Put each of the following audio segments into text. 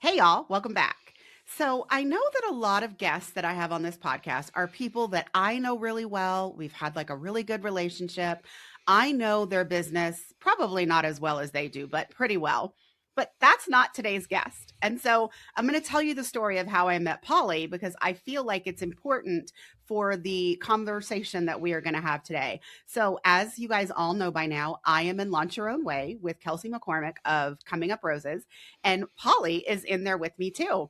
Hey, y'all, welcome back. So, I know that a lot of guests that I have on this podcast are people that I know really well. We've had like a really good relationship. I know their business probably not as well as they do, but pretty well. But that's not today's guest. And so, I'm going to tell you the story of how I met Polly because I feel like it's important for the conversation that we are going to have today. So, as you guys all know by now, I am in Launch Your Own Way with Kelsey McCormick of Coming Up Roses, and Polly is in there with me too.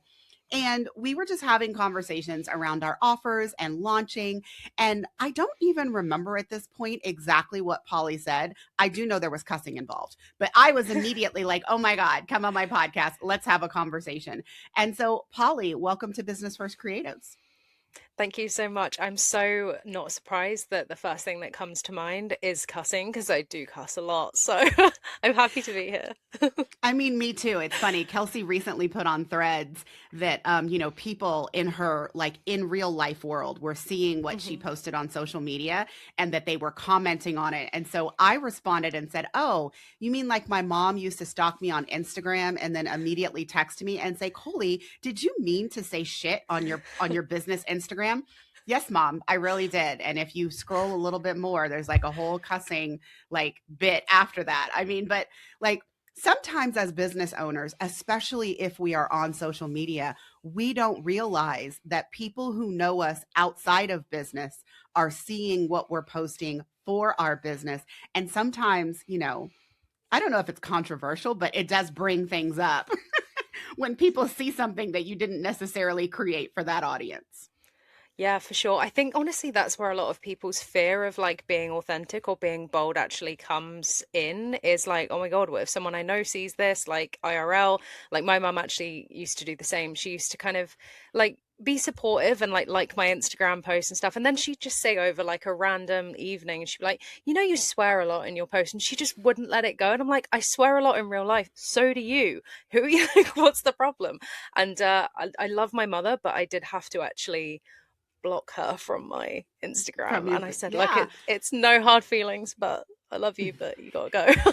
And we were just having conversations around our offers and launching. And I don't even remember at this point exactly what Polly said. I do know there was cussing involved, but I was immediately like, oh my God, come on my podcast. Let's have a conversation. And so, Polly, welcome to Business First Creatives. Thank you so much. I'm so not surprised that the first thing that comes to mind is cussing because I do cuss a lot. So I'm happy to be here. I mean, me too. It's funny. Kelsey recently put on threads that, people in her, like in real life world were seeing what she Mhm. posted on social media and that they were commenting on it. And so I responded and said, oh, you mean like my mom used to stalk me on Instagram and then immediately text me and say, Coley, did you mean to say shit on your business Instagram? Yes, mom, I really did. And if you scroll a little bit more, there's like a whole cussing like bit after that. I mean, but like sometimes as business owners, especially if we are on social media, we don't realize that people who know us outside of business are seeing what we're posting for our business. And sometimes, I don't know if it's controversial, but it does bring things up when people see something that you didn't necessarily create for that audience. Yeah, for sure. I think honestly that's where a lot of people's fear of like being authentic or being bold actually comes in is like, oh my God, what if someone I know sees this like IRL? Like my mum actually used to do the same. She used to kind of like be supportive and like my Instagram posts and stuff. And then she'd just say over like a random evening and she'd be like, you know, you swear a lot in your post, and she just wouldn't let it go. And I'm like, I swear a lot in real life. So do you. Who are you? What's the problem? And I love my mother, but I did have to actually block her from my From Instagram. your, And I said, look, yeah. it's no hard feelings, but I love you, but you gotta go.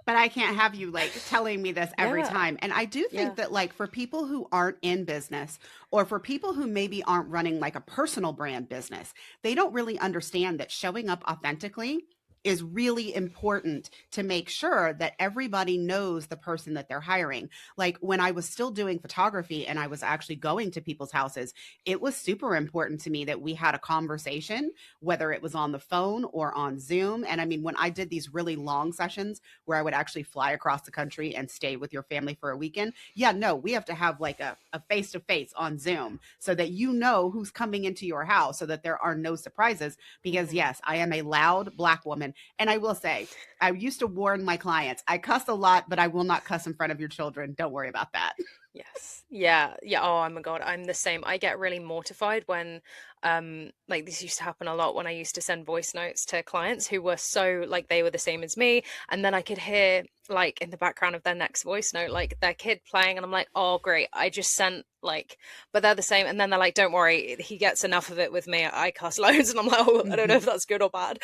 But I can't have you like telling me this every Yeah, time. And I do yeah. think that, like, for people who aren't in business or for people who maybe aren't running like a personal brand business, they don't really understand that showing up authentically is really important to make sure that everybody knows the person that they're hiring. Like when I was still doing photography and I was actually going to people's houses, it was super important to me that we had a conversation, whether it was on the phone or on Zoom. And I mean, when I did these really long sessions, where I would actually fly across the country and stay with your family for a weekend. Yeah, no, we have to have like a face to face on Zoom so that you know who's coming into your house so that there are no surprises. Because, Mhm. yes, I am a loud Black woman. And I will say, I used to warn my clients, I cuss a lot, but I will not cuss in front of your children. Don't worry about that. Yes. Yeah. Yeah. Oh my God. I'm the same. I get really mortified when like this used to happen a lot when I used to send voice notes to clients who were so like they were the same as me. And then I could hear like in the background of their next voice note, like their kid playing, and I'm like, oh great, I just sent like but they're the same. And then they're like, don't worry, he gets enough of it with me. I cuss loads. And I'm like, oh, I don't know Mhm. if that's good or bad.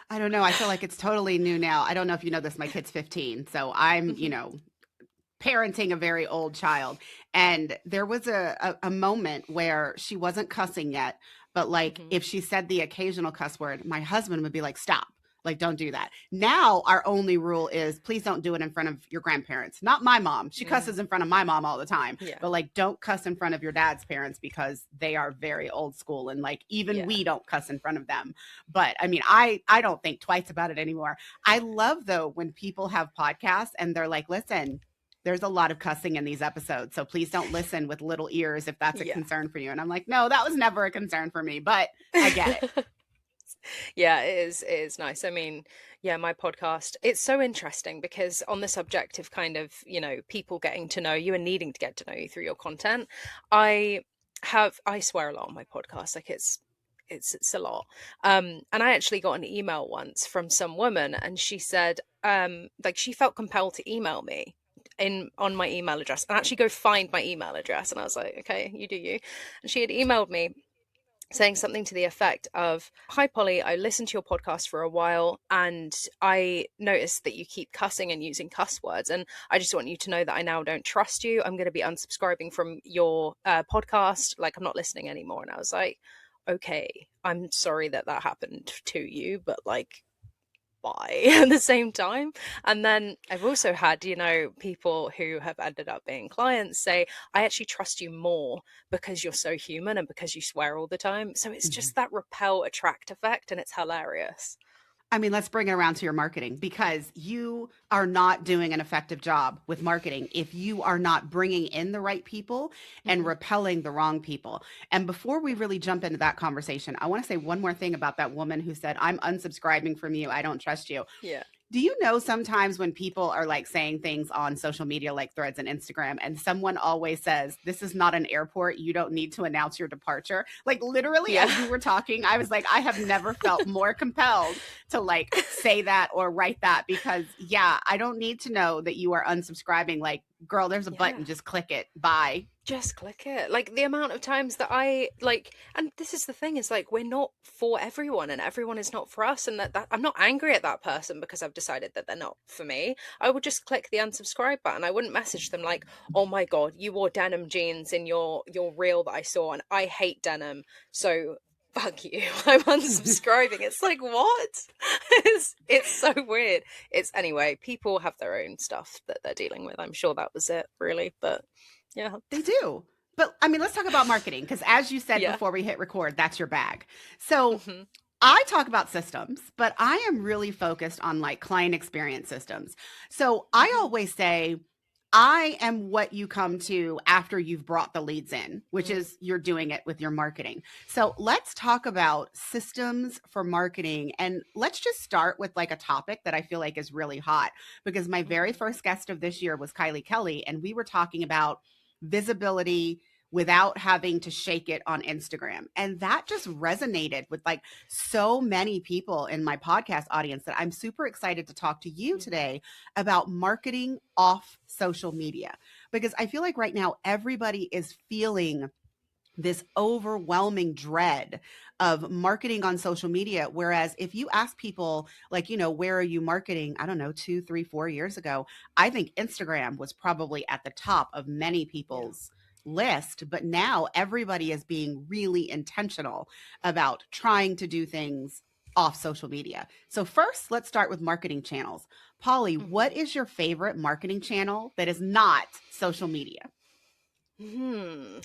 I don't know. I feel like it's totally new now. I don't know if you know this. My kid's 15. So I'm, Mhm. parenting a very old child. And there was a moment where she wasn't cussing yet, but like Mhm. if she said the occasional cuss word, my husband would be like, stop. Like, don't do that. Now, our only rule is please don't do it in front of your grandparents. Not my mom. She Mm. cusses in front of my mom all the time, Yeah. but like, don't cuss in front of your dad's parents because they are very old school. And like, even Yeah. we don't cuss in front of them. But I mean, I don't think twice about it anymore. I love though when people have podcasts and they're like, listen, there's a lot of cussing in these episodes. So please don't listen with little ears if that's a Yeah. concern for you. And I'm like, no, that was never a concern for me, but I get it. Yeah, it is nice. I mean, yeah, my podcast, it's so interesting because on the subject of kind of, people getting to know you and needing to get to know you through your content, I I swear a lot on my podcast. Like it's a lot. And I actually got an email once from some woman and she said, like she felt compelled to email me in on my email address and actually go find my email address. And I was like, okay, you do you. And she had emailed me saying something to the effect of, "Hi, Polly, I listened to your podcast for a while and I noticed that you keep cussing and using cuss words. And I just want you to know that I now don't trust you. I'm going to be unsubscribing from your podcast. Like, I'm not listening anymore." And I was like, okay, I'm sorry that that happened to you, but like, why at the same time? And then I've also had, people who have ended up being clients say, I actually trust you more because you're so human and because you swear all the time. So it's Mhm. just that repel attract effect, and it's hilarious. I mean, let's bring it around to your marketing because you are not doing an effective job with marketing if you are not bringing in the right people and Hmm. repelling the wrong people. And before we really jump into that conversation, I want to say one more thing about that woman who said, I'm unsubscribing from you. I don't trust you. Yeah. Do you know sometimes when people are like saying things on social media like Threads and Instagram, and someone always says, "This is not an airport. You don't need to announce your departure." Like literally, Yeah. as you were talking, I was like, I have never felt more compelled to like say that or write that because, yeah, I don't need to know that you are unsubscribing. Like, girl, there's a Yeah. button. Just click it. Bye. Just click it. Like the amount of times that I like, and this is the thing, is like we're not for everyone and everyone is not for us. And that I'm not angry at that person because I've decided that they're not for me. I would just click the unsubscribe button. I wouldn't message them like, oh my God, you wore denim jeans in your reel that I saw and I hate denim. So fuck you. I'm unsubscribing. It's like what? It's so weird. It's anyway, people have their own stuff that they're dealing with. I'm sure that was it, really. But yeah. They do. But I mean, let's talk about marketing because, as you said Yeah. before we hit record, that's your bag. So, Hmm. I talk about systems, but I am really focused on like client experience systems. So, I Hmm. always say, I am what you come to after you've brought the leads in, which Mm. is you're doing it with your marketing. So, let's talk about systems for marketing. And let's just start with like a topic that I feel like is really hot because my very Hmm. first guest of this year was Kylie Kelly, and we were talking about visibility without having to shake it on Instagram. And that just resonated with like so many people in my podcast audience that I'm super excited to talk to you Hmm. today about marketing off social media. Because I feel like right now everybody is feeling this overwhelming dread of marketing on social media. Whereas if you ask people, like, where are you marketing? I don't know, 2, 3, 4 years ago, I think Instagram was probably at the top of many Yeah. people's list. But now everybody is being really intentional about trying to do things off social media. So, first, let's start with marketing channels. Polly, what Hmm. is your favorite marketing channel that is not social media?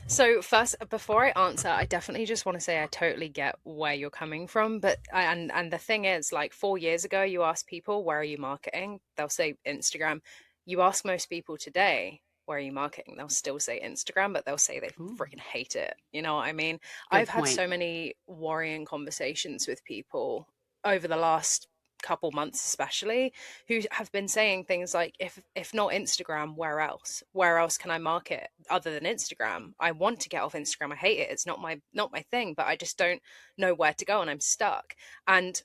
So first, before I answer, I definitely just want to say I totally get where you're coming from, but and the thing is, like 4 years ago, you ask people where are you marketing, they'll say Instagram. You ask most people today where are you marketing, they'll still say Instagram, but they'll say they Ooh, freaking hate it. You know what I mean? good I've had point. so many worrying conversations with people over the last couple months especially who have been saying things like, if not Instagram, where else can I market other than Instagram? I want to get off Instagram, I hate it, it's not my thing, but I just don't know where to go and I'm stuck. And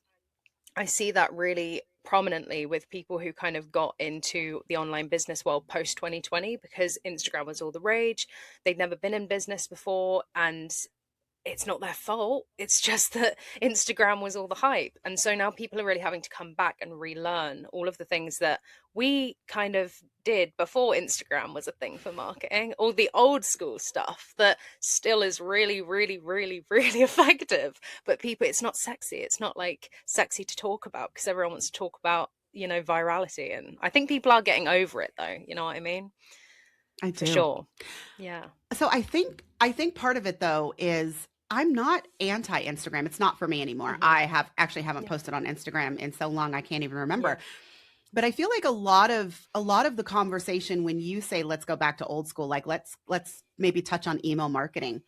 I see that really prominently with people who kind of got into the online business world post 2020 because Instagram was all the rage. They'd never been in business before, and it's not their fault. It's just that Instagram was all the hype. And so now people are really having to come back and relearn all of the things that we kind of did before Instagram was a thing for marketing, all the old school stuff that still is really, really, really, really effective. But people, it's not sexy. It's not like sexy to talk about because everyone wants to talk about, virality. And I think people are getting over it though. You know what I mean? I For do. sure. Yeah. So I think part of it though is I'm not anti Instagram. It's not for me anymore. Hmm. I have actually haven't Yeah. posted on Instagram in so long I can't even remember. Yeah. But I feel like a lot of the conversation when you say let's go back to old school, like let's maybe touch on email marketing,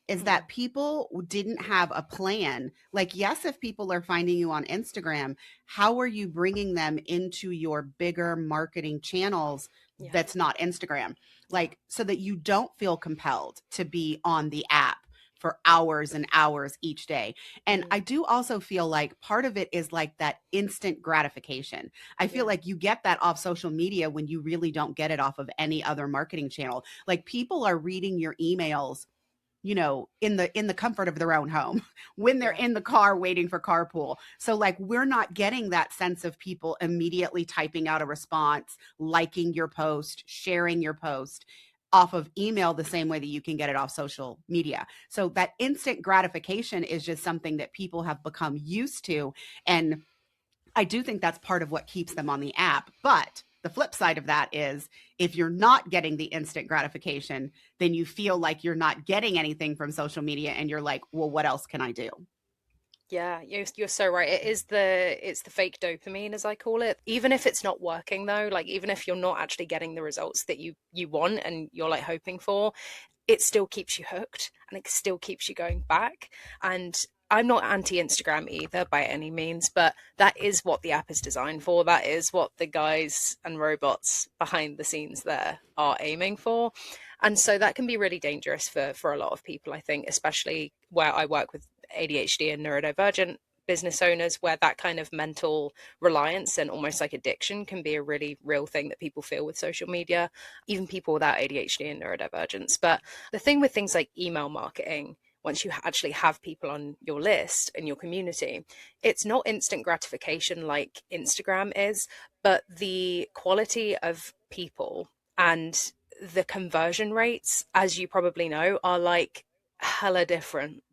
is Hmm. that people didn't have a plan. Like, yes, if people are finding you on Instagram, how are you bringing them into your bigger marketing channels Yeah. that's not Instagram? Yeah. Like, so that you don't feel compelled to be on the app for hours and hours each day. And Mm. I do also feel like part of it is like that instant gratification. I feel Yeah. like you get that off social media when you really don't get it off of any other marketing channel. Like, people are reading your emails in the comfort of their own home when they're Yeah. in the car waiting for carpool. So like we're not getting that sense of people immediately typing out a response, liking your post, sharing your post off of email the same way that you can get it off social media. So that instant gratification is just something that people have become used to, and I do think that's part of what keeps them on the app. But the flip side of that is if you're not getting the instant gratification, then you feel like you're not getting anything from social media and you're like, well, what else can I do? Yeah, you're so right. It's the fake dopamine, as I call it. Even if it's not working though, like even if you're not actually getting the results that you want and you're like hoping for, it still keeps you hooked and it still keeps you going back. And I'm not anti Instagram either by any means, but that is what the app is designed for. That is what the guys and robots behind the scenes there are aiming for. And so that can be really dangerous for a lot of people, I think, especially where I work with ADHD and neurodivergent business owners, where that kind of mental reliance and almost like addiction can be a really real thing that people feel with social media, even people without ADHD and neurodivergence. But the thing with things like email marketing, once you actually have people on your list and your community, it's not instant gratification like Instagram is, but the quality of people and the conversion rates, as you probably know, are like hella different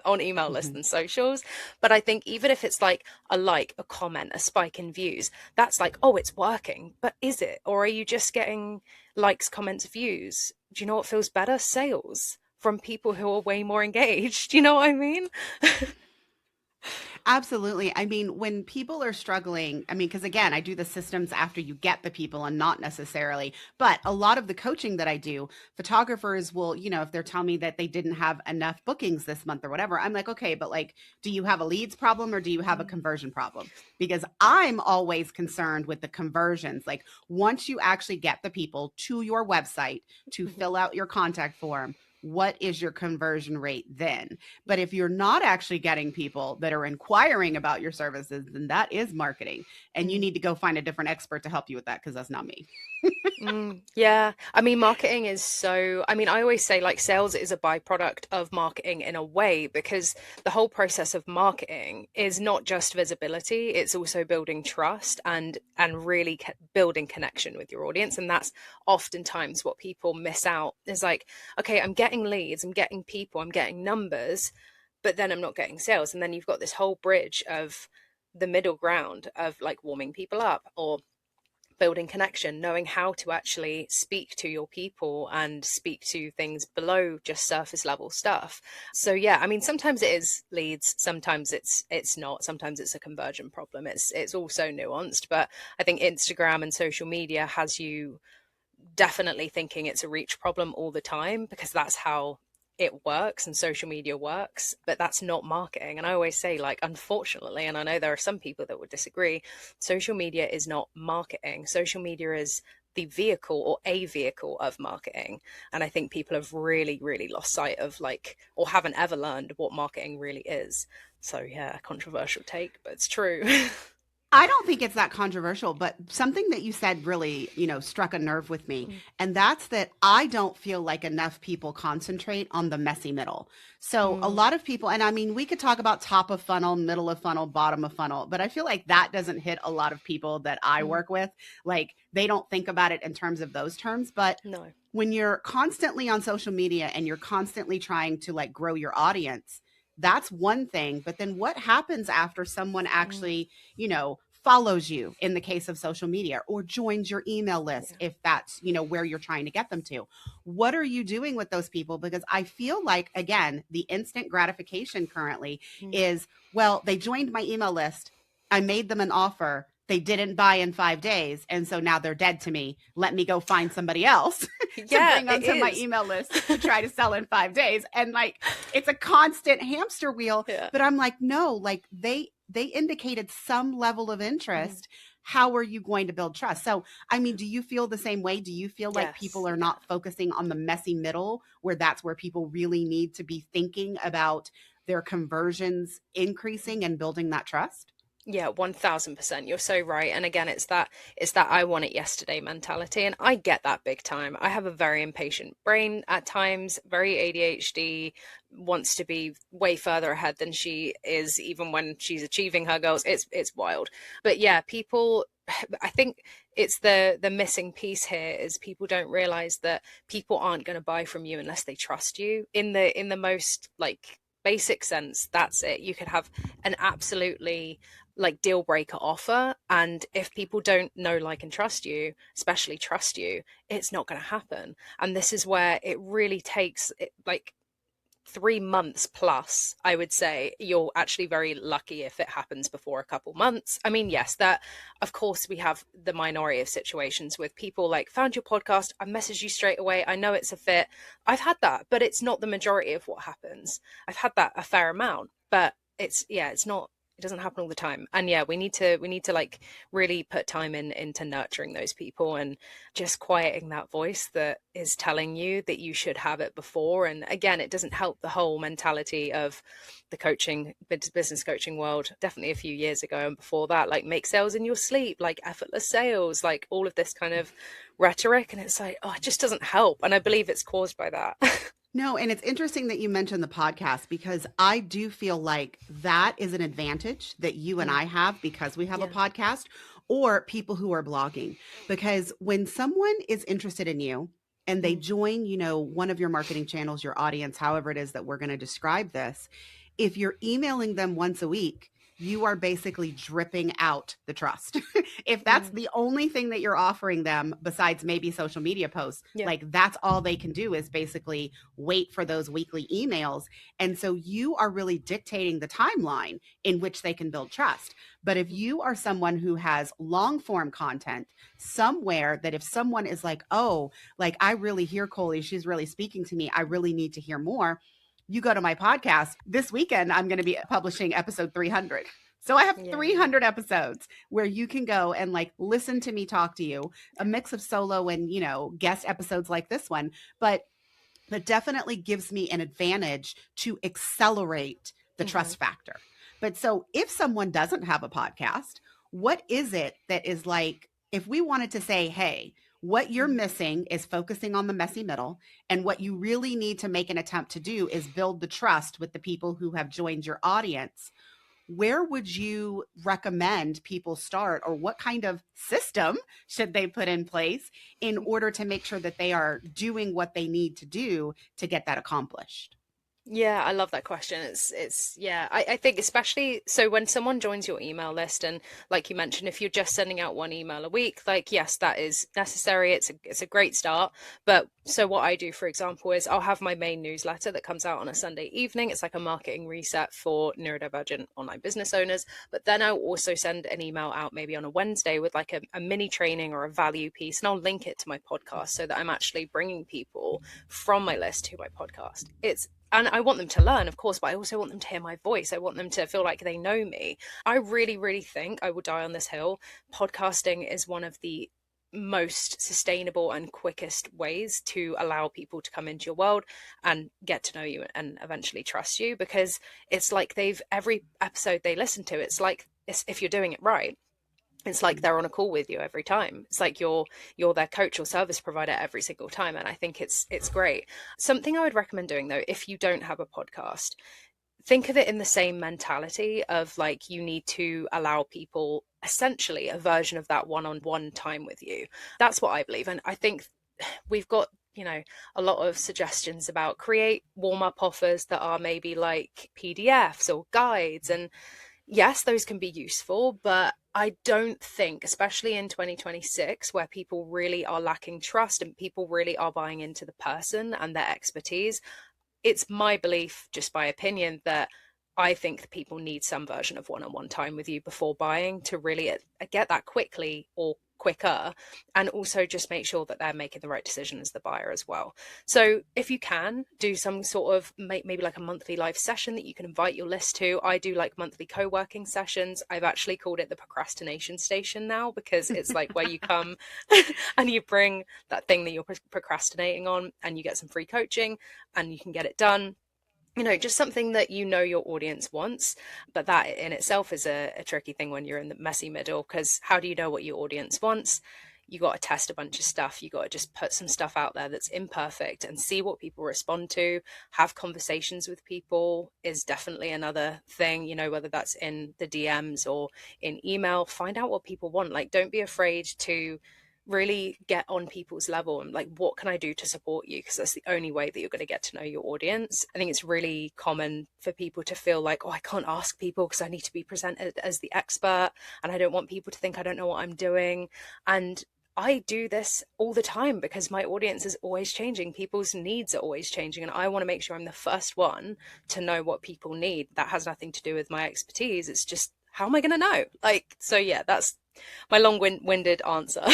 on email lists Mhm. than socials. But I think even if it's like, a comment, a spike in views, that's like, oh, it's working. But is it? Or are you just getting likes, comments, views? Do you know what feels better? Sales from people who are way more engaged. Do you know what I mean? Absolutely. I mean, when people are struggling, I mean, because again, I do the systems after you get the people and not necessarily, but a lot of the coaching that I do, photographers will, if they're telling me that they didn't have enough bookings this month or whatever, I'm like, okay, but like, do you have a leads problem or do you have a Mm, conversion problem? Because yeah. I'm always concerned with the conversions. Like, once you actually get the people to your website to Mhm. fill out your contact form, what is your conversion rate then? But Yeah. if you're not actually getting people that are inquiring about your services, then that is marketing. And you Mm. need to go find a different expert to help you with that because that's not me. Yeah. I mean, marketing is so, I mean, I always say like sales is a byproduct of marketing in a way because the whole process of marketing is not just visibility, it's also building trust and really building connection with your audience. And that's oftentimes what people miss out is like, okay, I'm getting leads, I'm getting people, I'm getting numbers, but then I'm not getting sales. And then you've got this whole bridge of the middle ground of like warming people up or building connection, knowing how to actually speak to your people and speak to things below just surface level stuff. So yeah, I mean sometimes it is leads, sometimes it's not, sometimes it's a conversion problem. It's also nuanced, but I think Instagram and social media has you definitely thinking it's a reach problem all the time because that's how it works and social media works, but that's not marketing. And I always say, like, unfortunately, and I know there are some people that would disagree, social media is not marketing. Social media is the vehicle or a vehicle of marketing. And I think people have really, really lost sight of like, or haven't ever learned what marketing really is. So yeah, controversial take, but it's true. I don't think it's that controversial, but something that you said really, struck a nerve with me. And that's that I don't feel like enough people concentrate on the messy middle. So a Mm, lot of people, and I mean, we could talk about top of funnel, middle of funnel, bottom of funnel, but I feel like that doesn't hit a lot of people that I mm, work with. Like they don't think about it in terms of those terms. But no. when you're constantly on social media and you're constantly trying to like grow your audience, that's one thing. But then what happens after someone Mm, actually, follows you in the case of social media or joins your email list yeah. if that's, where you're trying to get them to? What are you doing with those people? Because I feel like, again, the instant gratification currently Mm. is, well, they joined my email list. I made them an offer. They didn't buy in 5 days. And so now they're dead to me. Let me go find somebody else to Yeah, bring it onto my is. email list to try to sell in 5 days. And like, it's a constant hamster wheel. Yeah. But I'm like, no, like they indicated some level of Mm. interest. How are you going to build trust? So, I mean, do you feel the same way? Do you feel like people Yes, are yeah. not focusing on the messy middle where that's where people really need to be thinking about their conversions increasing and building that trust? Yeah, 1000%. You're so right. And again, it's that I want it yesterday mentality. And I get that big time. I have a very impatient brain at times, very ADHD, wants to be way further ahead than she is, even when she's achieving her goals. It's wild. But yeah, people I think it's the missing piece here is people don't realize that people aren't going to buy from you unless they trust you in the most like basic sense. That's it. You could have an absolutely like deal breaker offer, and if people don't know, like, and trust you, especially trust you, it's not going to happen. And this is where it really takes it, like 3 months plus. I would say you're actually very lucky if it happens before a couple months. I mean, yes, that of course we have the minority of situations with people like found your podcast, I messaged you straight away, I know it's a fit. I've had that, but it's not the majority of what happens. I've had that a fair amount, but it's yeah, it's not, it doesn't happen all the time. And yeah, we need to like really put time into nurturing those people and just quieting that voice that is telling you that you should have it before. And again, it doesn't help the whole mentality of the coaching, business coaching world, definitely a few years ago and before that, like make sales in your sleep, like effortless sales, like all of this kind of rhetoric. And it's like, oh, it just doesn't help. And I believe it's caused by that. No, and it's interesting that you mentioned the podcast because I do feel like that is an advantage that you and Mm, I have because we have a yeah. podcast or people who are blogging. Because when someone is interested in you and they Mm, join, one of your marketing channels, your audience, however it is that we're going to describe this, if you're emailing them once a week, you are basically dripping out the trust. If that's mm, the only thing that you're offering them besides maybe social media posts, yeah. like that's all they can do is basically wait for those weekly emails. And so you are really dictating the timeline in which they can build trust. But if Mm, you are someone who has long form content somewhere that if someone is like, oh, like I really hear Coley, she's really speaking to me, I really need to hear more, you go to my podcast. This weekend, I'm going to be publishing episode 300. So I have yeah. 300 episodes where you can go and like listen to me talk to you, a mix of solo and, guest episodes like this one. But that definitely gives me an advantage to accelerate the Hmm. trust factor. But so if someone doesn't have a podcast, what is it that is like, if we wanted to say, hey, what you're Mm. missing is focusing on the messy middle. And what you really need to make an attempt to do is build the trust with the people who have joined your audience. Where would you recommend people start, or what kind of system should they put in place in order to make sure that they are doing what they need to do to get that accomplished? Yeah, I love that question. It's yeah, I think especially so when someone joins your email list and like you mentioned, if you're just sending out one email a week, like yes, that is necessary. It's a great start. But so what I do, for example, is I'll have my main newsletter that comes out on a Sunday evening. It's like a marketing reset for neurodivergent online business owners. But then I'll also send an email out maybe on a Wednesday with like a mini training or a value piece, and I'll link it to my podcast so that I'm actually bringing people from my list to my podcast. It's and I want them to learn, of course, but I also want them to hear my voice. I want them to feel like they know me. I really, really think I will die on this hill. Podcasting is one of the most sustainable and quickest ways to allow people to come into your world and get to know you and eventually trust you, because it's like they've every episode they listen to, it's like if you're doing it right, it's like they're on a call with you every time. It's like you're their coach or service provider every single time, and I think it's great. Something I would recommend doing though, if you don't have a podcast, think of it in the same mentality of like you need to allow people essentially a version of that one-on-one time with you. That's what I believe, and I think we've got a lot of suggestions about create warm-up offers that are maybe like PDFs or guides, and yes, those can be useful, but I don't think, especially in 2026, where people really are lacking trust and people really are buying into the person and their expertise, it's my belief, just by opinion, that I think people need some version of one-on-one time with you before buying to really get that quickly or quicker, and also just make sure that they're making the right decision as the buyer as well. So if you can do some sort of maybe like a monthly live session that you can invite your list to. I do like monthly co-working sessions. I've actually called it the procrastination station now, because it's like where you come and you bring that thing that you're procrastinating on and you get some free coaching and you can get it done. just something that your audience wants. But that in itself is a tricky thing when you're in the messy middle, because how do you know what your audience wants? You got to test a bunch of stuff. You got to just put some stuff out there that's imperfect and see what people respond to. Have conversations with people is definitely another thing, whether that's in the DMs or in email. Find out what people want. Like, don't be afraid to really get on people's level and like, what can I do to support you? Because that's the only way that you're going to get to know your audience. I think it's really common for people to feel like, oh, I can't ask people because I need to be presented as the expert and I don't want people to think I don't know what I'm doing. And I do this all the time because my audience is always changing. People's needs are always changing. And I want to make sure I'm the first one to know what people need. That has nothing to do with my expertise. It's just, how am I going to know? Like, so yeah, that's my long-winded answer.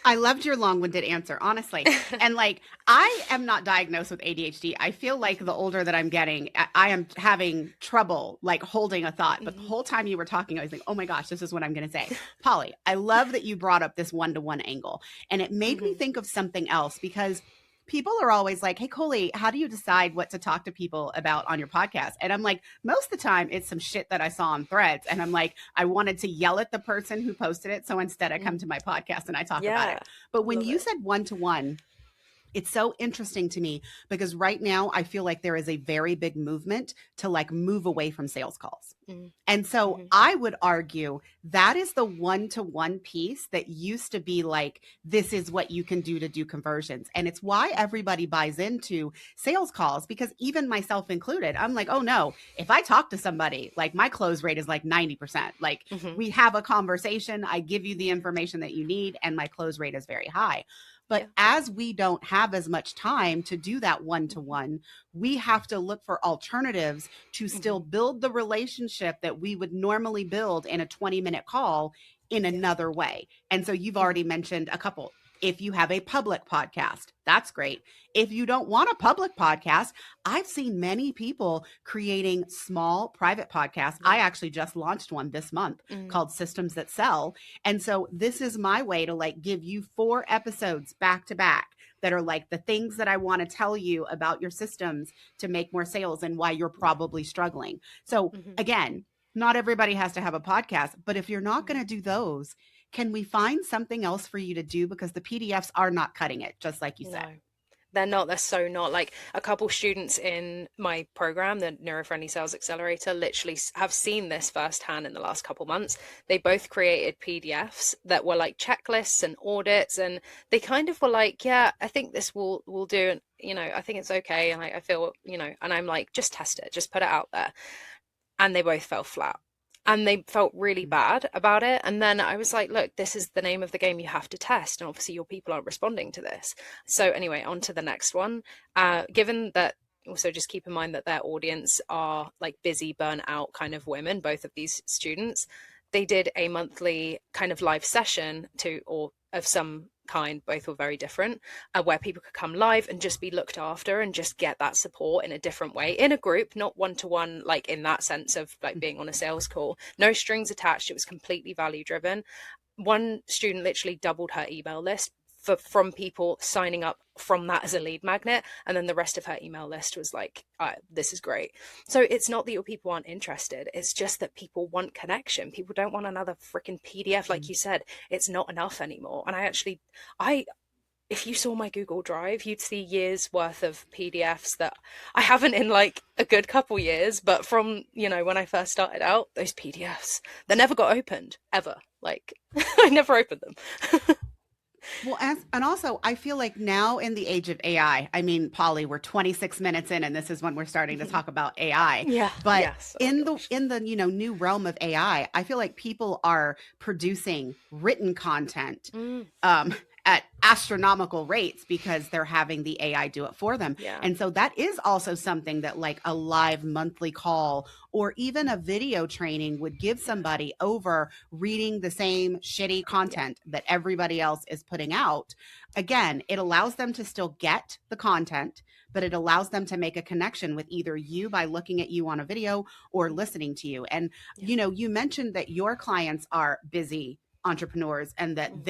I loved your long-winded answer, honestly. And like, I am not diagnosed with ADHD. I feel like the older that I'm getting, I am having trouble like holding a thought. But the Mhm. whole time you were talking, I was like, oh my gosh, this is what I'm going to say. Polly, I love that you brought up this one-to-one angle. And it made me Mhm. think of something else because people are always like, hey, Coley, how do you decide what to talk to people about on your podcast? And I'm like, most of the time it's some shit that I saw on threads. And I'm like, I wanted to yell at the person who posted it. So instead I come Mm. to my podcast and I talk about it. Yeah, But when love you it. said one to one, it's so interesting to me because right now I feel like there is a very big movement to like move away from sales calls. Mm. And so Mhm. I would argue that is the one to one piece that used to be like, this is what you can do to do conversions. And it's why everybody buys into sales calls because even myself included, I'm like, oh no, if I talk to somebody, like my close rate is like 90%. Like Mhm. we have a conversation, I give you the information that you need, and my close rate is very high. But Yeah. as we don't have as much time to do that one to Mhm. one, we have to look for alternatives to still Mhm. build the relationship that we would normally build in a 20-minute call in Yeah. another way. And so you've already Mhm. mentioned a couple. If you have a public podcast, that's great. If you don't want a public podcast, I've seen many people creating small private podcasts. I Yeah. actually just launched one this month Mm. called Systems That Sell. And so this is my way to like give you 4 episodes back to back that are like the things that I want to tell you about your systems to make more sales and why you're Yeah. probably struggling. So Mhm. again, not everybody has to have a podcast, but if you're not going Mhm. to do those, can we find something else for you to do? Because the PDFs are not cutting it, just like you said. No. They're not, they're so not. Like a couple students in my program, the Neurofriendly Sales Accelerator, literally have seen this firsthand in the last couple months. They both created PDFs that were like checklists and audits, and they kind of were like, yeah, I think this will do, and I think it's okay, and I feel, and I'm like, just test it, just put it out there. And they both fell flat. And they felt really Mm. bad about it. And then I was like, look, this is the name of the game you have to test. And obviously, your people aren't responding to this. So, anyway, on to the next one. Given that, also just keep in mind that their audience are like busy, burnt out kind of women, both of these students. They did a monthly kind of live session or of some kind, both were very different, where people could come live and just be looked after and just get that support in a different way in a group, not one to one, like in that sense of like being on a sales call. No strings attached. It was completely value driven. One student literally doubled her email list from people signing up from that as a lead magnet, and then the rest of her email list was like, this is great. So it's not that your people aren't interested, it's just that people want connection. People don't want another freaking PDF. Like Mm. you said, it's not enough anymore. And I if you saw my Google Drive, you'd see years worth of PDFs that I haven't in like a good couple years, but from, when I first started out, those PDFs, they never got opened ever. Like I never opened them. Well, and also, I feel like now in the age of AI, I mean, Polly, we're 26 minutes in, and this is when we're starting to talk about AI. Yeah, But yes. Oh in the gosh. in the new realm of AI, I feel like people are producing written content Mm, um, at astronomical rates because they're having the AI do it for them. yeah. And so that is also something that like a live monthly call or even a video training would give Yeah. somebody over reading the same shitty Yeah. content that everybody else is putting out. Again, it allows them to still get the content, but it allows them to make a connection with either you by looking at you on a video or Mm, listening to you. And, yeah. you mentioned that your clients are busy entrepreneurs and that Mm,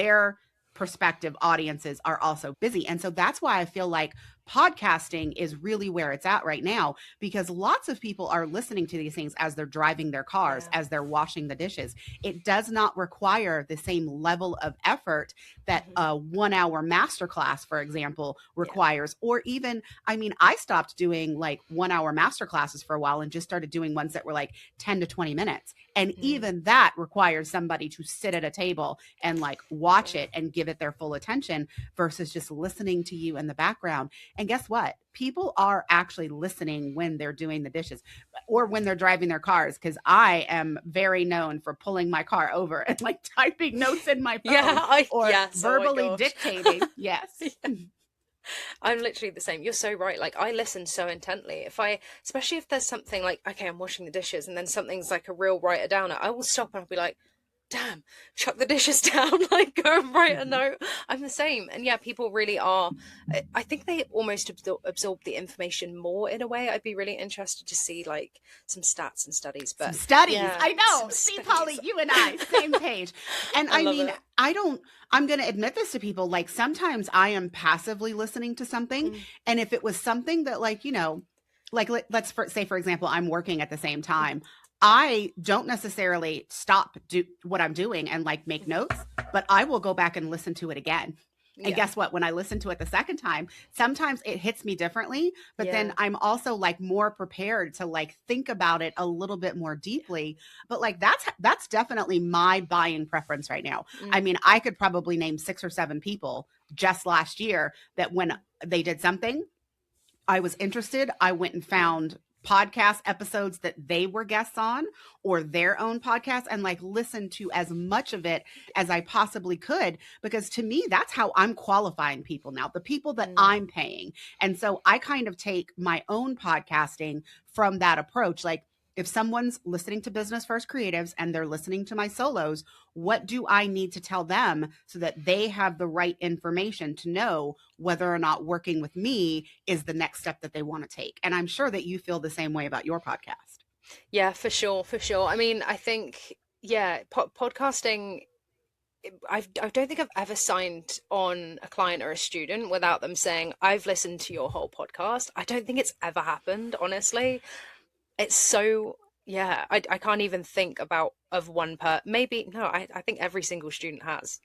prospective audiences are also busy. And so that's why I feel like podcasting is really where it's at right now, because lots of people are listening to these things as they're driving their cars, Yeah. as they're washing the dishes. It does not require the same level of effort that Hmm. a 1 hour masterclass, for example, Yeah. requires. Or even, I mean, I stopped doing like 1 hour masterclasses for a while and just started doing ones that were like 10 to 20 minutes. And Mm. even that requires somebody to sit at a table and like watch Yeah. it and give it their full attention versus just listening to you in the background. And guess what? People are actually listening when they're doing the dishes or when they're driving their cars. Cause I am very known for pulling my car over and like typing notes in my phone Yeah. I or yes. Oh my verbally gosh. dictating. Yes. Yeah. I'm literally the same. You're so right. Like I listen so intently. If I, especially if there's something like, okay, I'm washing the dishes, and then something's like a real writer downer, I will stop and I'll be like, damn, chuck the dishes down, like go and write a Mhm. note. I'm the same. And yeah, people really are. I think they almost absorb the information more in a way. I'd be really interested to see like some stats and studies. Some But studies. yeah, I some know. See, Polly, studies. you and I, same page. And I I love mean, it. I don't, I'm going to admit this to people. Like sometimes I am passively listening to something. Mm, And if it was something that, like, like let's say, for example, I'm working at the same mhm, time, I don't necessarily stop do what I'm doing and like make mhm. notes, but I will go back and listen to it again. And Yeah, guess what? When I listen to it the second time, sometimes it hits me differently, but then yeah, I'm also like more prepared to like think about it a little bit more yeah. deeply. But like that's definitely my buying preference right now. I Mm, mean, I could probably name 6 or 7 people just last year that when mm, they did something I was interested, I went and yeah, found podcast episodes that they were guests on or their own podcast and like listened to as much of it as I possibly could, because to me that's how I'm qualifying people now, the people that mm, I'm paying. And so I kind of take my own podcasting from that approach. Like if someone's listening to Business First Creatives and they're listening to my solos, what do I need to tell them so that they have the right information to know whether or not working with me is the next step that they want to take? And I'm sure that you feel the same way about your podcast. yeah, for sure, for sure. I mean, I think, yeah, podcasting. I don't think I've ever signed on a client or a student without them saying, I've listened to your whole podcast. I don't think it's ever happened, honestly. It's so, yeah, I can't even think about of one per maybe no, I think every single student has.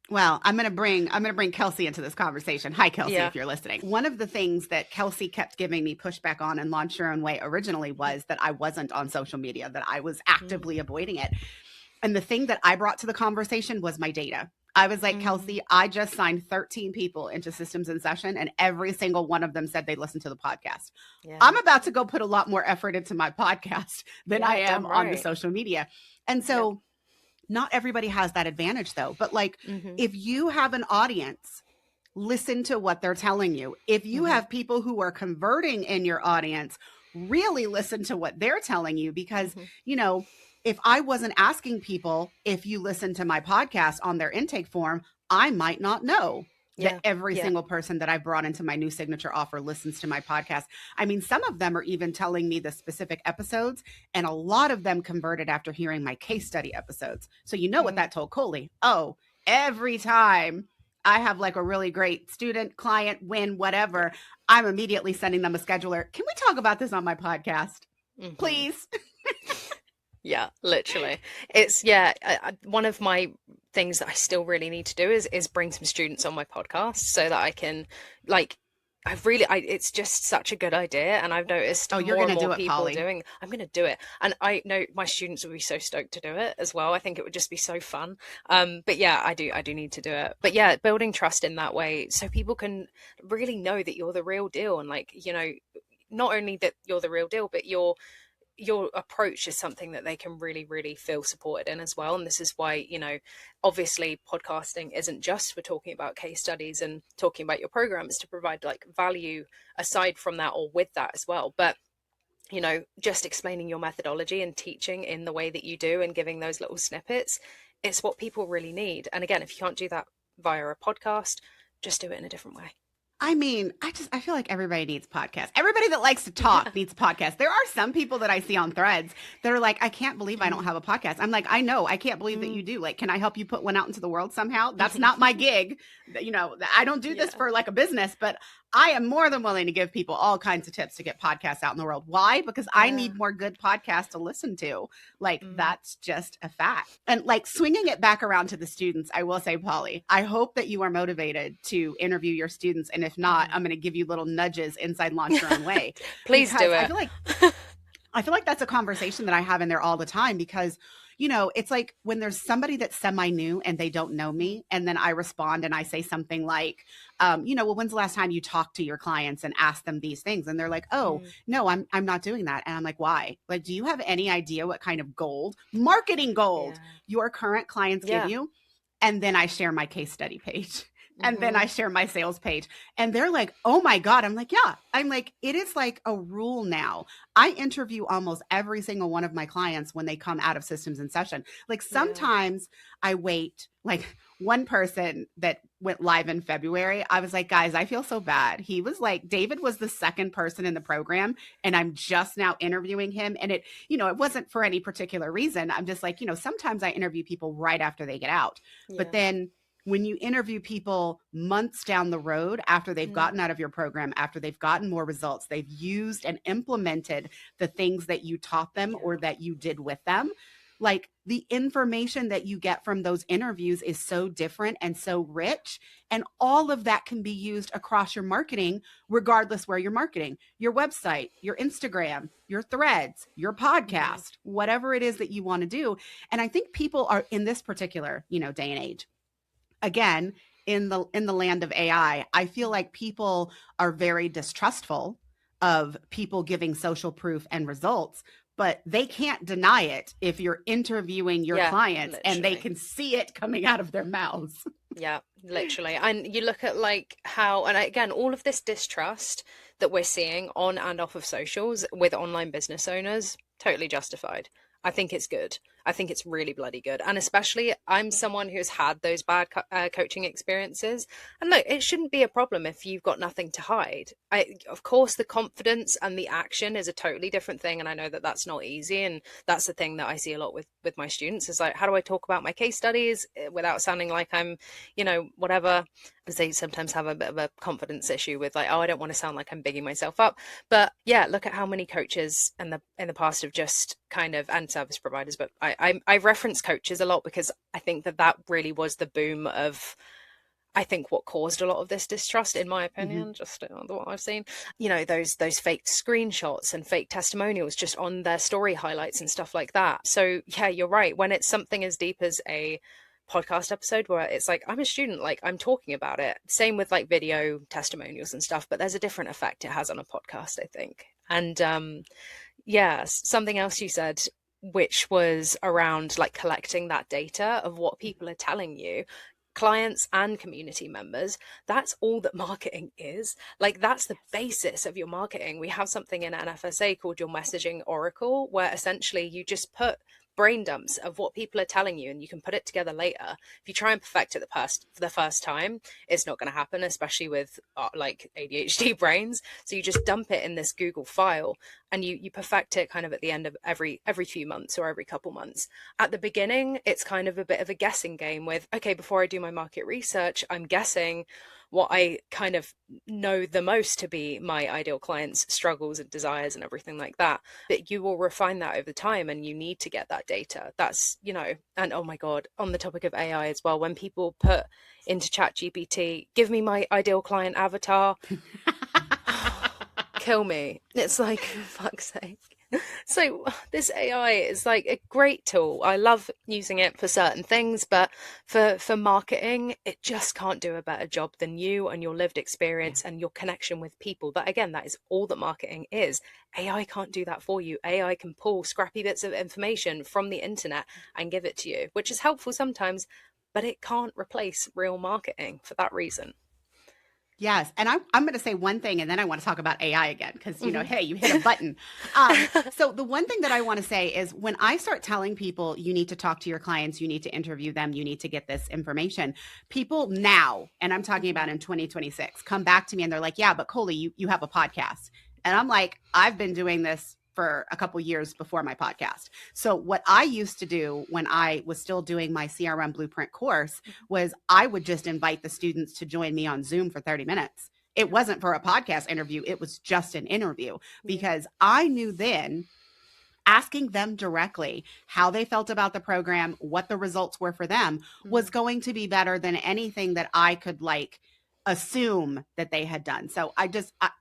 Well, I'm gonna bring Kelsey into this conversation. Hi, Kelsey, Yeah. if you're listening. One of the things that Kelsey kept giving me pushback on and Launch Your Own Way originally was that I wasn't on social media, that I was Mm, actively avoiding it. And the thing that I brought to the conversation was my data. I was like, mm, Kelsey, I just signed 13 people into Systems in Session, and every single one of them said they listened to the podcast. I'm yeah. about to go put a lot more effort into my podcast than I Yeah, am damn on the right. social media. And Yeah. so not everybody has that advantage though. But like Hmm. if you have an audience, listen to what they're telling you. If you Hmm. have people who are converting in your audience, really listen to what they're telling you, because, Hmm. you know, if I wasn't asking people if you listen to my podcast on their intake form, I might not know that Yeah. every Yeah. single person that I brought into my new signature offer listens to my podcast. I mean, some of them are even telling me the specific episodes, and a lot of them converted after hearing my case study episodes. So you know what Mm. that told Coley? Oh, every time I have like a really great student, client, win, whatever, Yeah. I'm immediately sending them a scheduler. Can we talk about this on my podcast? Hmm. Please. Yeah, literally. It's yeah, one of my things that I still really need to do is bring some students on my podcast so that I can like it's just such a good idea, and I've noticed Oh, you're more going and to more do it, people Polly. doing. I'm going to do it, and I know my students would be so stoked to do it as well. I think it would just be so fun. But yeah, I do need to do it. But yeah, building trust in that way so people can really know that you're the real deal, and like, not only that you're the real deal, but your approach is something that they can really, really feel supported in as well. And this is why, obviously podcasting isn't just for talking about case studies and talking about your programs to provide like value aside from that or with that as well. But, just explaining your methodology and teaching in the way that you do and giving those little snippets, it's what people really need. And again, if you can't do that via a podcast, just do it in a different way. I mean, I feel like everybody needs podcasts. Everybody that likes to talk Yeah. needs a podcast. There are some people that I see on threads that are like, I can't believe I don't Mm, have a podcast. I'm like, I know, I can't believe that mm. you do. Like, can I help you put one out into the world somehow? That's not my gig. I don't do this Yeah. for like a business, but I am more than willing to give people all kinds of tips to get podcasts out in the world. Why? Because I Yeah. need more good podcasts to listen to. Like, Mm, that's just a fact. And like swinging it back around to the students, I will say, Polly, I hope that you are motivated to interview your students. And if not, mhm. I'm going to give you little nudges inside Launch Your Own Way, Please because do it. I feel like that's a conversation that I have in there all the time because, it's like when there's somebody that's semi new and they don't know Mm, me, and then I respond and I say something like, well, when's the last time you talked to your clients and asked them these things? And they're like, oh, mm. no, I'm not doing that. And I'm like, why? Like, do you have any idea what kind of gold, marketing gold, Yeah. your current clients give Yeah. you? And then I share my case study page. And then I Hmm. share my sales page. And they're like, oh my God. I'm like, yeah. I'm like, it is like a rule now. I interview almost every single one of my clients when they come out of systems in session. Like Yeah. sometimes I wait, like one person that went live in February, I was like, guys, I feel so bad. He was like, David was the second person in the program, and I'm just now interviewing him. And it wasn't for any particular reason. I'm just like, sometimes I interview people right after they get out. But Yeah. then when you interview people months down the road after they've Mm, gotten out of your program, after they've gotten more results, they've used and implemented the things that you taught them or yeah. that you did with them, like the information that you get from those interviews is so different and so rich. And all of that can be used across your marketing, regardless where you're marketing your website, your Instagram, your threads, your Hmm. podcast, whatever it is that you want to do. And I think people are in this particular, day and age, again, in the land of I feel Mm. like people are very distrustful of people giving social proof and results, but they can't deny it if you're interviewing your Yeah, clients and they literally. can see it coming out of their mouths. Yeah, literally. And you look at like how, and again, all of this distrust that we're seeing on and off of socials with online business owners, totally justified. I think it's good. I think it's really bloody good. And especially, I'm someone who's had those bad coaching experiences. And look, it shouldn't be a problem if you've got nothing to hide. Of course, the confidence and the action is a totally different thing. And I know that that's not easy. And that's the thing that I see a lot with my students is like, how do I talk about my case studies without sounding like I'm whatever, because they sometimes have a bit of a confidence issue with like, oh, I don't want to sound like I'm bigging myself up. But yeah, look at how many coaches in the past have just kind of, and service providers, but I reference coaches a lot because I think that really was the boom of, I think, what caused a lot of this distrust, in my Mm-hmm. opinion, just what I've seen. Those fake screenshots and fake testimonials just on their story highlights and stuff like that. So yeah, you're right. When it's something as deep as a podcast episode where it's like I'm a student, like I'm talking about it. Same with like video testimonials and stuff, but there's a different effect it has on a podcast, I think. And yeah, something else you said, which was around like collecting that data of what people are telling you, clients and community members. That's all that marketing is. Like, that's the Yes. basis of your marketing. We have something in NFSA called your messaging oracle, where essentially you just put brain dumps of what people are telling you and you can put it together later. If you try and perfect it for the first time, it's not going to happen, especially with like ADHD brains. So you just dump it in this Google file and you perfect it kind of at the end of every few months or every couple months. At the beginning, it's kind of a bit of a guessing game with, okay, before I do my market research, I'm guessing what I kind of know the most to be my ideal clients' struggles and desires and everything like that. But you will refine that over time and you need to get that data. And oh my God, on the topic of AI as well, when people put into Chat GPT, give me my ideal client avatar, kill me. It's like, for fuck's sake. So this AI is like a great tool. I love using it for certain things, but for marketing, it just can't do a better job than you and your lived Yeah. experience and your connection with people. That again, that is all that marketing is. AI can't do that for you. AI can pull scrappy bits of information from the internet and give it to you, which is helpful sometimes, but it can't replace real marketing for that reason. Yes. And I'm going to say one thing and then I want to talk about AI again because, Hmm. hey, you hit a button. So the one thing that I want to say is when I start telling people you need to talk to your clients, you need to interview them, you need to get this information, people now, and I'm talking Hmm. about in 2026, come back to me and they're like, yeah, but Coley, you have a podcast. And I'm like, I've been doing this for a couple years before my podcast. So what I used to do when I was still doing my CRM blueprint course was I would just invite the students to join me on Zoom for 30 minutes. It Yeah. wasn't for a podcast interview, it was just an interview Yeah. because I knew then asking them directly how they felt about the program, what the results were for them was Hmm. going to be better than anything that I could like assume that they had done. So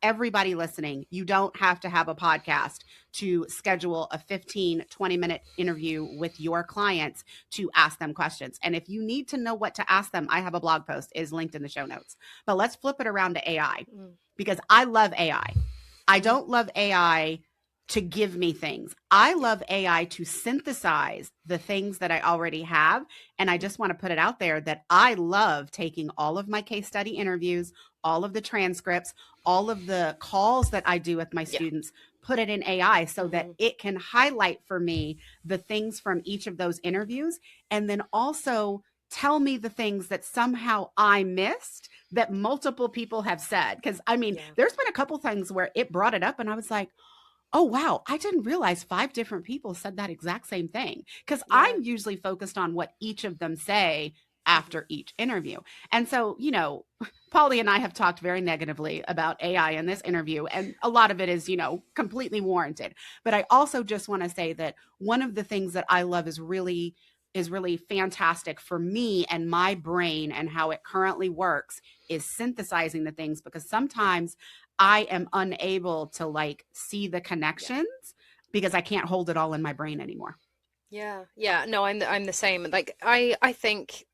everybody listening, you don't have to have a podcast to schedule a 15-20 minute interview with your clients to ask them questions. And if you need to know what to ask them, I have a blog post is linked in the show notes. But let's flip it around to AI Mm. because I love AI. I Hmm. don't love AI to give me things. I Yeah. love AI to synthesize the things that I already have. And I just want to put it out there that I love taking all of my case study interviews, all of the transcripts, all of the calls that I do with my Yeah. students, put it in AI so that Hmm. it can highlight for me the things from each of those interviews. And then also tell me the things that somehow I missed that multiple people have said. Cause I mean, Yeah. there's been a couple things where it brought it up and I was like, oh, wow, I didn't realize 5 different people said that exact same thing because Yeah. I'm usually focused on what each of them say Hmm. after each interview. And so, Polly and I have talked very negatively about AI in this interview, and a lot of it is, completely warranted. But I also just want to say that one of the things that I love is really fantastic for me and my brain and how it currently works is synthesizing the things because sometimes I am unable to like see the Yeah. connections because I can't hold it all in my brain anymore. Yeah. Yeah. No, I'm the same. Like I think,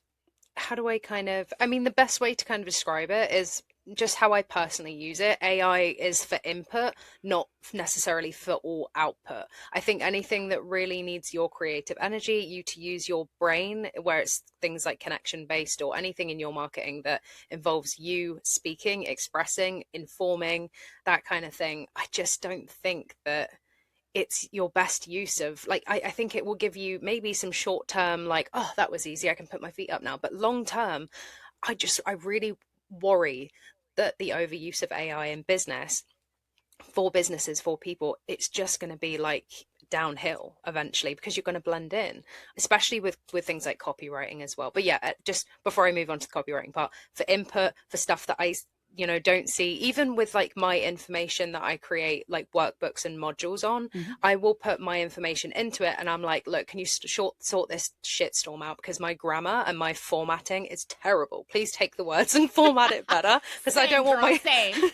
how do I kind of, I mean, the best way to kind of describe it is just how I personally use it. AI is for input, not necessarily for all output. I think anything that really needs your creative energy, you to use your brain, where it's things like connection based or anything in your marketing that involves you speaking, expressing, informing, that kind of thing. I just don't think that it's your best use of, like, I think it will give you maybe some short term, like, oh, that was easy, I can put my feet up now, but long term, I really worry that the overuse of AI in business, for businesses, for people, it's just going to be like downhill eventually because you're going to blend in, especially with things like copywriting as well. But yeah, just before I move on to the copywriting part, for input, for stuff that I don't see, even with like my information that I create like workbooks and modules on, Mhm. I will put my information into it and I'm like, look, can you sort this shitstorm out because my grammar and my formatting is terrible, please take the words and format it better because I Same, don't want girl, my same.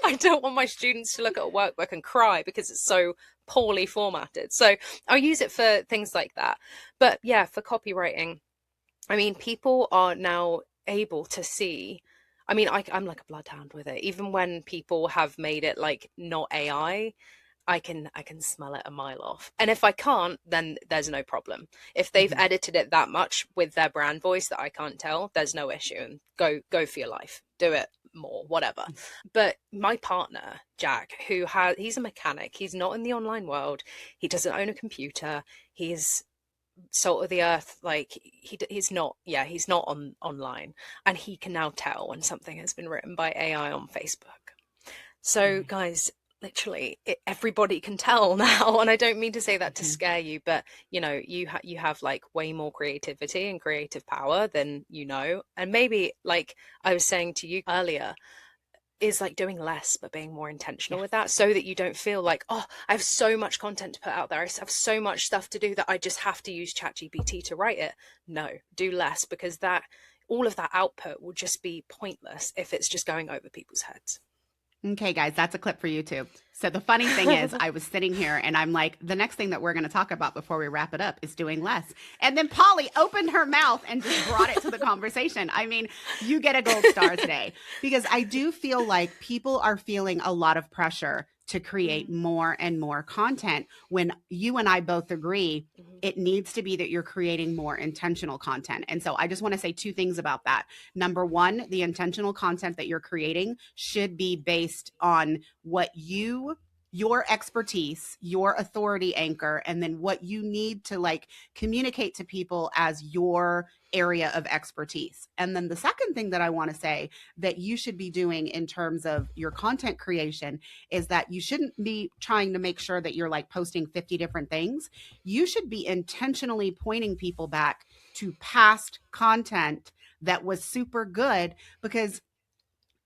I don't want my students to look at a workbook and cry because it's so poorly formatted. So I'll use it for things like that. But yeah, for copywriting, I mean, people are now able to see. I mean, I'm like a bloodhound with it. Even when people have made it like not AI, I can smell it a mile off. And if I can't, then there's no problem. If they've Mhm. edited it that much with their brand voice that I can't tell, there's no issue. And go for your life. Do it more, whatever. But my partner, Jack, he's a mechanic. He's not in the online world. He doesn't own a computer. He's salt of the earth, like he's not online, and he can now tell when something has been written by AI on Facebook. So, Right. guys, literally, everybody can tell now. And I don't mean to say that to Mhm. scare you, but you have like way more creativity and creative power than you know. And maybe, like I was saying to you earlier, is like doing less but being more intentional Yes. with that so that you don't feel like, oh, I have so much content to put out there, I have so much stuff to do that I just have to use ChatGPT to write it. No, do less, because that all of that output will just be pointless if it's just going over people's heads. Okay, guys, that's a clip for YouTube. So the funny thing is, I was sitting here and I'm like, the next thing that we're going to talk about before we wrap it up is doing less. And then Polly opened her mouth and just brought it to the conversation. I mean, you get a gold star today because I do feel like people are feeling a lot of pressure to create Mm, more and more content when you and I both agree it needs to be that you're creating more intentional content. And so I just want to say two things about that. Number one, the intentional content that you're creating should be based on your expertise, your authority anchor, and then what you need to like communicate to people as your area of expertise. And then the second thing that I want to say that you should be doing in terms of your content creation is that you shouldn't be trying to make sure that you're like posting 50 different things. You should be intentionally pointing people back to past content that was super good, because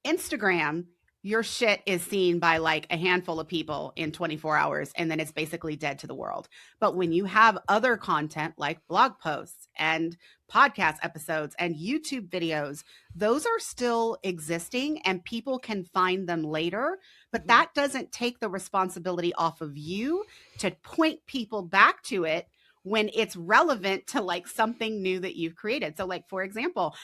Instagram, your shit is seen by like a handful of people in 24 hours and then it's basically dead to the world. But when you have other content like blog posts and podcast episodes and YouTube videos, those are still existing and people can find them later. But Mhm. that doesn't take the responsibility off of you to point people back to it when it's relevant to like something new that you've created. So like, for example,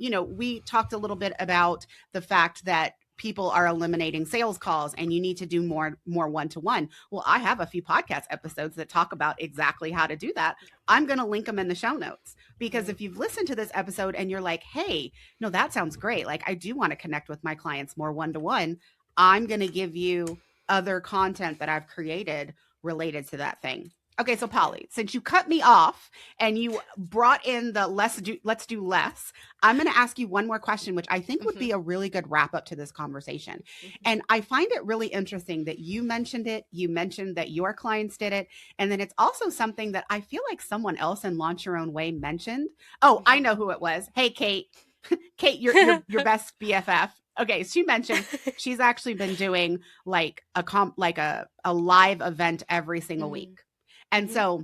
we talked a little bit about the fact that people are eliminating sales calls and you need to do more one-to-one. Well, I have a few podcast episodes that talk about exactly how to do that. I'm going to link them in the show notes, because Mhm. if you've listened to this episode and you're like, hey, no, that sounds great, like I do want to connect with my clients more one-to-one, I'm going to give you other content that I've created related to that thing. Okay, so Yeah. Polly, since you cut me off and you brought in the let's do less, I'm going to ask you one more question, which I think would Mhm. be a really good wrap up to this conversation. Mhm. And I find it really interesting that you mentioned it. You mentioned that your clients did it. And then it's also something that I feel like someone else in Launch Your Own Way mentioned. Oh, I Mhm. know who it was. Hey, Kate. Kate, your best BFF. Okay, she mentioned she's actually been doing like a live event every single Mhm. week. And Mhm. so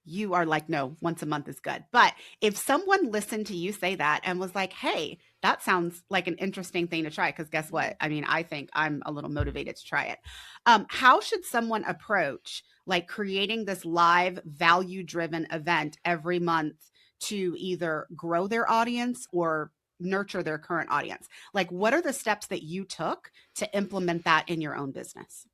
you are like, no, once a month is good. But if someone listened to you say that and was like, hey, that sounds like an interesting thing to try, because guess what? Mhm. I mean, I think I'm a little motivated to try it. How should someone approach like creating this live value driven event every month to either grow their audience or nurture their current audience? Like, what are the steps that you took to implement that in your own business?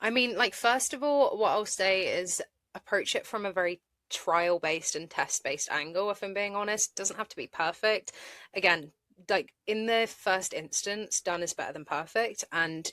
I mean, like, first of all, what I'll say is approach it from a very trial-based and test-based angle, if I'm being honest. It doesn't have to be perfect. Again, like in the first instance, done is better than perfect. And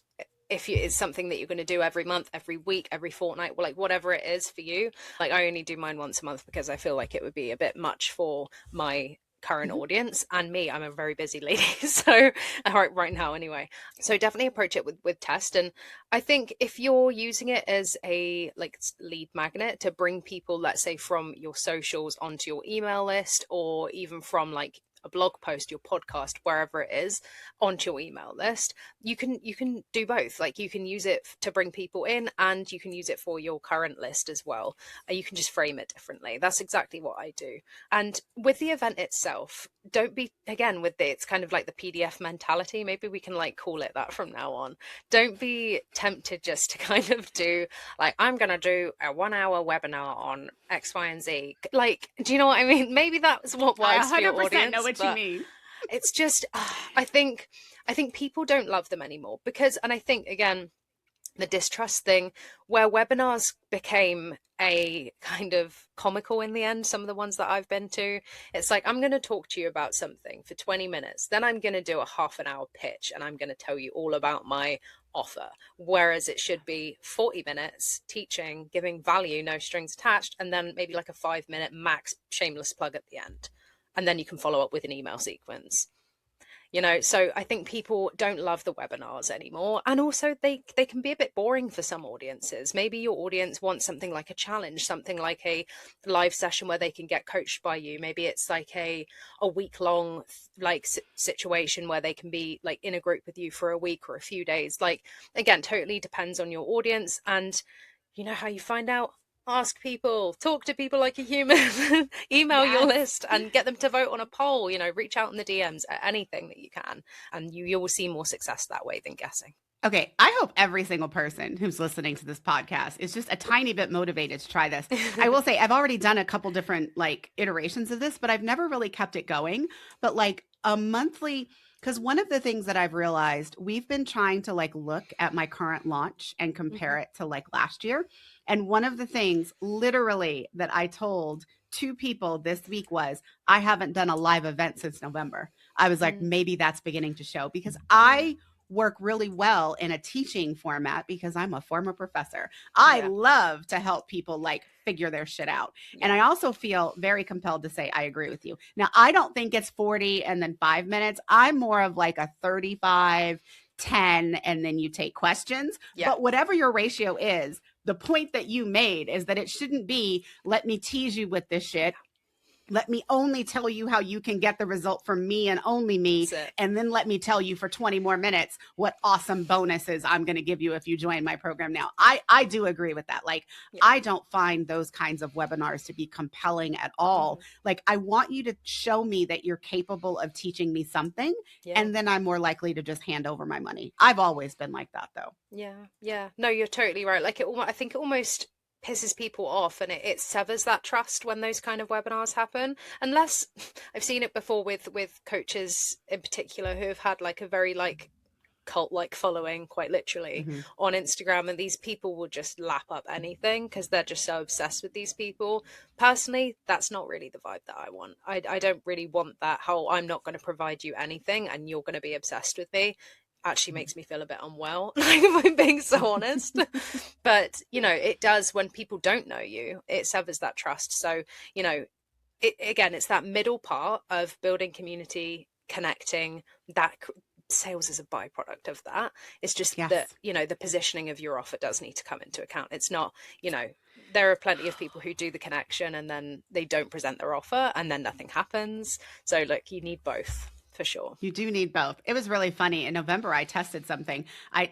if it's something that you're going to do every month, every week, every fortnight, well, like whatever it is for you, like I only do mine once a month because I feel like it would be a bit much for my current Mhm. audience and me. I'm a very busy lady, so right now anyway. So definitely approach it with test. And I think if you're using it as a like lead magnet to bring people, let's say from your socials onto your email list, or even from like a blog post, your podcast, wherever it is, onto your email list, you can do both. Like you can use it to bring people in, and you can use it for your current list as well. You can just frame it differently. That's exactly what I do. And with the event itself, don't be again with it's kind of like the PDF mentality. Maybe we can like call it that from now on. Don't be tempted just to kind of do like I'm gonna do a 1 hour webinar on X, Y, and Z. Like, do you know what I mean? Maybe that's what I works for your 100% know audience, what you but mean. it's just I think people don't love them anymore because, and I think again the distrust thing, where webinars became a kind of comical in the end, some of the ones that I've been to, it's like, I'm going to talk to you about something for 20 minutes, then I'm going to do a half an hour pitch and I'm going to tell you all about my offer. Whereas it should be 40 minutes teaching, giving value, no strings attached, and then maybe like a 5 minute max shameless plug at the end. And then you can follow up with an email sequence. So I think people don't love the webinars anymore, and also they can be a bit boring for some audiences. Maybe your audience wants something like a challenge, something like a live session where they can get coached by you. Maybe it's like a week long like situation where they can be like in a group with you for a week or a few days. Like again, totally depends on your audience. And you know how you find out? Ask people, talk to people like a human, email your Yes. list and get them to vote on a poll, reach out in the DMs, anything that you can. And you will see more success that way than guessing. Okay, I hope every single person who's listening to this podcast is just a tiny bit motivated to try this. I will say I've already done a couple different like iterations of this, but I've never really kept it going. But like a monthly, Because one of the things that I've realized, we've been trying to like look at my current launch and Hmm. compare it to like last year. And one of the things literally that I told two people this week was, I haven't done a live event since November. I was like, Mm, maybe that's beginning to show because yeah, I work really well in a teaching format because I'm a former professor. I yeah, love to help people like figure their shit out. And yeah, I also feel very compelled to say I agree with you. Now, I don't think it's 40 and then 5 minutes. I'm more of like a 35, 10, and then you take questions. yeah, But whatever your ratio is, the point that you made is that it shouldn't be, let me tease you with this shit. yeah. Let me only tell you how you can get the result from me and only me. That's it. And then let me tell you for 20 more minutes what awesome bonuses I'm going to give you if you join my program now. I do agree with that. Like, Yeah. I don't find those kinds of webinars to be compelling at all. Hmm. Like, I want you to show me that you're capable of teaching me something. Yeah. And then I'm more likely to just hand over my money. I've always been like that, though. Yeah, yeah. No, you're totally right. Like I think it almost pisses people off and it severs that trust when those kind of webinars happen. Unless I've seen it before with coaches in particular who have had like a very like cult like following quite literally Mm-hmm. on Instagram, and these people will just lap up anything because they're just so obsessed with these people. Personally, that's not really the vibe that I want. I don't really want that whole I'm not going to provide you anything and you're going to be obsessed with me. Actually makes me feel a bit unwell, like if I'm being so honest. But it does when people don't know you, it severs that trust. So, you know, again, it's that middle part of building community, connecting, that sales is a byproduct of that. It's just that, Yes. the positioning of your offer does need to come into account. It's not, there are plenty of people who do the connection and then they don't present their offer and then nothing happens. So, look, you need both for sure. You do need both. It was really funny. In November, I tested something.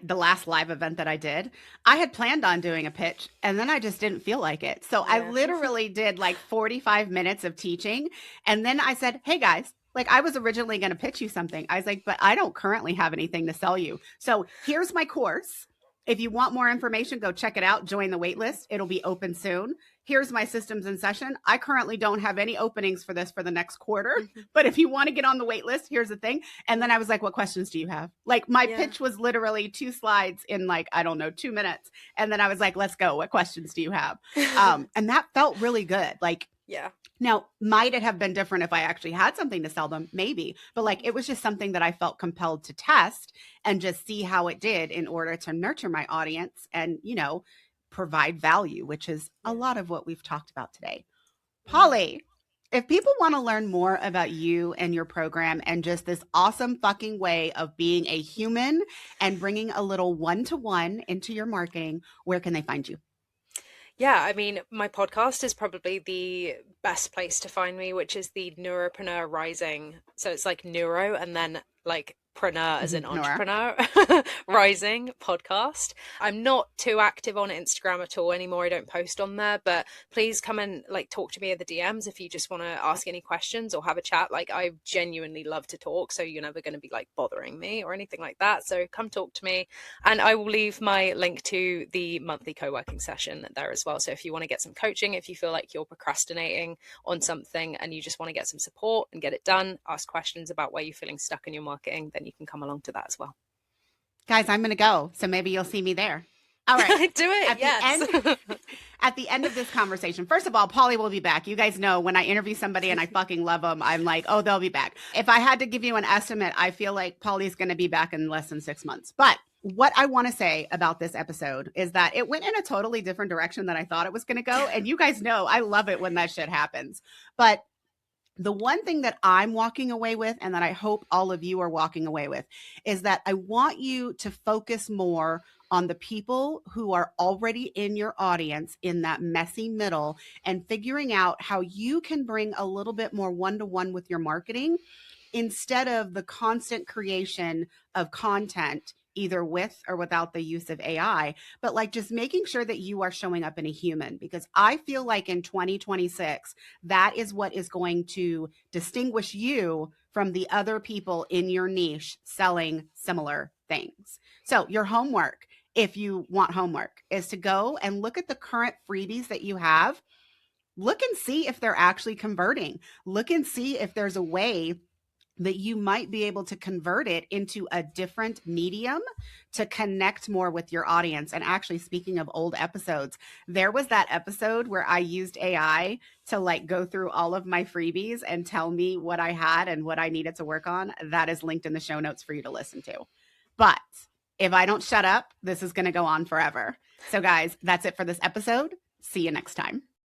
The last live event that I did, I had planned on doing a pitch and then I just didn't feel like it. So I Yeah. literally did like 45 minutes of teaching. And then I said, hey guys, like I was originally going to pitch you something. I was like, but I don't currently have anything to sell you. So here's my course. If you want more information, go check it out. Join the wait list. It'll be open soon. Here's my systems in session. I currently don't have any openings for this for the next quarter. Hmm. But if you want to get on the wait list, here's the thing. And then Yeah. I was like, what questions do you have? Like my Yeah. pitch was literally 2 slides in like, I don't know, 2 minutes. And then I was like, let's go. What questions do you have? And that felt really good. Like, Yeah. now, might it have been different if I actually had something to sell them? Maybe. But like it was just something that I felt compelled to test and just see how it did in order to nurture my audience and, provide value, which is a Yeah. lot of what we've talked about today. Mm. Polly, if people want to learn more about you and your program and just this awesome fucking way of being a human and bringing a little one to one into your marketing, where can they find you? Yeah, I mean, my podcast is probably the best place to find me, which is the Neuropreneur Rising. So it's like neuro and then like preneur as Mm-hmm. an Nora. entrepreneur rising podcast. I'm not too active on Instagram at all anymore. I don't post on there, but please come and like talk to me in the DMs if you just want to ask any questions or have a chat. Like I genuinely love to talk, so you're never going to be like bothering me or anything like that. So come talk to me. And I will leave my link to the monthly co-working session there as well. So if you want to get some coaching, if you feel like you're procrastinating on something and you just want to get some support and get it done, ask questions about where you're feeling stuck in your marketing, then you can come along to that as well. Guys, I'm going to go. So maybe you'll see me there. All right. Do it, At the yes. end, at the end of this conversation, first of all, Polly will be back. You guys know when I interview somebody and I fucking love them, I'm like, oh, they'll be back. If I had to give you an estimate, I feel like Polly's going to be back in less than 6 months. But what I want to say about this episode is that it went in a totally different direction than I thought it was going to go. And you guys know I love it when that shit happens. But the one thing that I'm walking away with, and that I hope all of you are walking away with, is that I want you to focus more on the people who are already in your audience in that messy middle and figuring out how you can bring a little bit more one to one with your marketing instead of the constant creation of content either with or without the use of AI, but like just making sure that you are showing up in a human, because I feel like in 2026, that is what is going to distinguish you from the other people in your niche selling similar things. So your homework, if you want homework, is to go and look at the current freebies that you have. Look and see if they're actually converting. Look and see if there's a way that you might be able to convert it into a different medium to connect more with your audience. And actually, speaking of old episodes, there was that episode where I used AI to like go through all of my freebies and tell me what I had and what I needed to work on. That is linked in the show notes for you to listen to. But if I don't shut up, this is going to go on forever. So, guys, that's it for this episode. See you next time.